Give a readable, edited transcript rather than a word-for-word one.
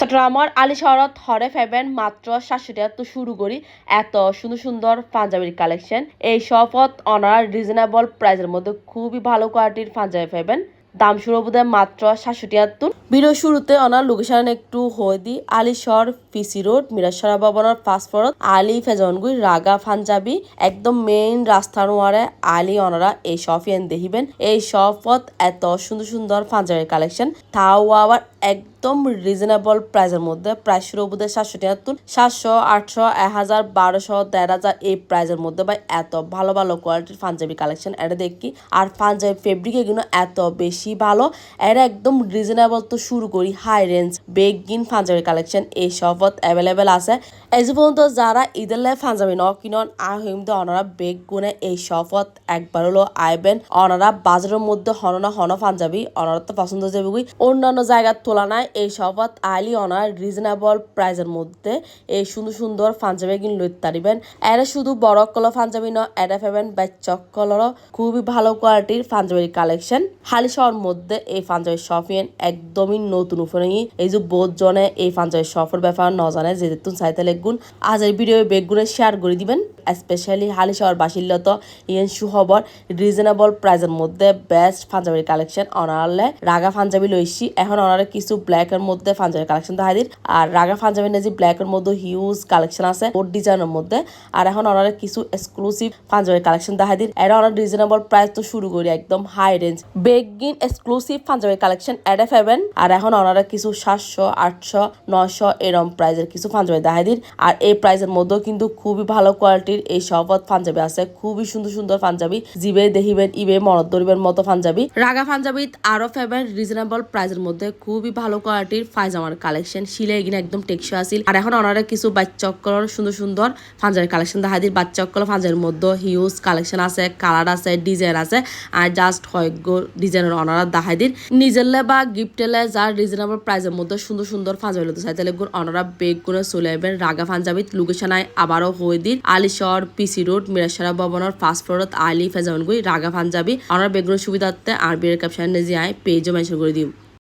চট্টগ্রামের আলী শহরত হরে ফেবেন মাত্র 700 টাকা তো শুরু করি এত সুন্দর সুন্দর পাঞ্জাবির কালেকশন। এই শপত অনার রিজনেবল প্রাইসের মধ্যে খুবই ভালো কোয়ালিটির পাঞ্জাবি পাবেন। দাম শুরু বোধ মাত্র 700 ভিডিও শুরুতে অনার লোকেশন একটু হয়ে দি আলীশহর পিসি রোড মিরাসরা ভবনের পাসপোর্ট আলী ফেজনগুই রাগা পাঞ্জাবি একদম মেইন রাস্তার ওয়ারে আলী অনারা এই শপ এন দেখিবেন। এই শপত এত সুন্দর সুন্দর পাঞ্জাবির কালেকশন তাও আবার একদম রিজনেবল প্রাইসের মধ্যে। প্রাইস শুরু বোধ 700 700 800 1000 1200 1500 এই প্রাইসের মধ্যে ভাই এত ভালো ভালো কোয়ালিটির পাঞ্জাবি কালেকশন এটা দেখি। আর পাঞ্জাবি ফেব্রিক এগুলো এত বেশি ভালো, এরা একদম রিজনেবল তো শুরু করি high range begin Punjabi collection এই শপত অ্যাভেলেবেল আছে। এই পর্যন্ত যারা ঈদের লাই পাঞ্জাবি ন কিনন আর হিমদে অনারা বেগ গুনে এই শপত একবার হলো আইবেন। অনারা বাজারের মধ্যে হন পাঞ্জাবি অনারা তো পছন্দ যাবে অন্যান্য জায়গার তুলনায় এই শপত আইলি অনার রিজনেবল প্রাইসের মধ্যে এই সুন্দর সুন্দর পাঞ্জাবি কিন লইতে পারিবেন। এরা শুধু বড় কলর পাঞ্জাবি ন এটা পাবেন বাচ্চা কলরও খুবই ভালো কোয়ালিটির পাঞ্জাবির কালেকশন। হালি শহর মধ্যে এই পাঞ্জাবি শপ একদমই নতুন উপরে এই যে বোধ জনে এই পাঞ্জাবি শপের ব্যাপার ন জানে যে তুন চাইতে লেগুন আজ এই ভিডিও বেগুনে শেয়ার করে দিবেন। স্পেশালি হালি শহর বাসিল্লা তো ইয়েন সুখবর রিজনেবল প্রাইসের মধ্যে বেস্ট পাঞ্জাবির কালেকশন অনারলে রাগা পাঞ্জাবি লইছি। এখন অনারে কিছু ব্ল্যাক এর মধ্যে পাঞ্জাবির কালেকশন দেখা দিন। আর রাগা পাঞ্জাবি নেজি ব্ল্যাক এর মধ্যে হিউজ কালেকশন আছে বোর্ড ডিজাইনের মধ্যে। আর এখন অনারে কিছু এক্সক্লুসিভ পাঞ্জাবির কালেকশন দেখা দিন। এরা অনার রিজনেবল প্রাইস তো শুরু করি একদম হাই রেঞ্জ বেগিন এক্সক্লুসিভ পাঞ্জাবির কালেকশন এডে পাবেন। আর এখন অনারা কিছু 700 800 900 এরম প্রাইজের কিছু পাঞ্জাবি দেখা দিন। আর এই প্রাইসের মধ্যেও কিন্তু খুবই ভালো কোয়ালিটির এই শপত পাঞ্জাবি আছে, খুবই সুন্দর সুন্দর পাঞ্জাবি জিবে দেখিবেন ইবে মনত ধরিবেন মতো পাঞ্জাবি। রাগা পাঞ্জাবি আরো পাবেন রিজনেবল প্রাইসের মধ্যে খুবই ভালো কোয়ালিটির পায়জামার কালেকশন শিলে এগিয়ে একদম টেকসই আসিল। আর এখন ওনারা কিছু বাচ্চা অক্কলের সুন্দর সুন্দর পাঞ্জাবির কালেকশন দেখা দিন। বাচ্চা অক্কল পাঞ্জাবির মধ্যে হিউজ কালেকশন আছে, কালার আছে, ডিজাইন আছে। আর জাস্ট হয়গ্য ডিজাইনের ওনারা দেখাই দিন নিজেরলে বা গিফটেলে যার রিজনেবল প্রাইসের মধ্যে সুন্দর সুন্দর পাঞ্জাবি লতে চাইতে লেগুন ওনারা বেগ করে চলে আসবেন রাগা পাঞ্জাবিত। লোকেশনায় আবারও হয়ে দিন আলীশহর পিসি রোড মিরাসরা ভবনের ফার্স্ট ফ্লোরত আলী ফেজানগুই রাগা পাঞ্জাবি ওনারা বেগুনের সুবিধার্থে আর বিয়ের ক্যাপশন নিজে আয় পেজও মেনশন করে দিই।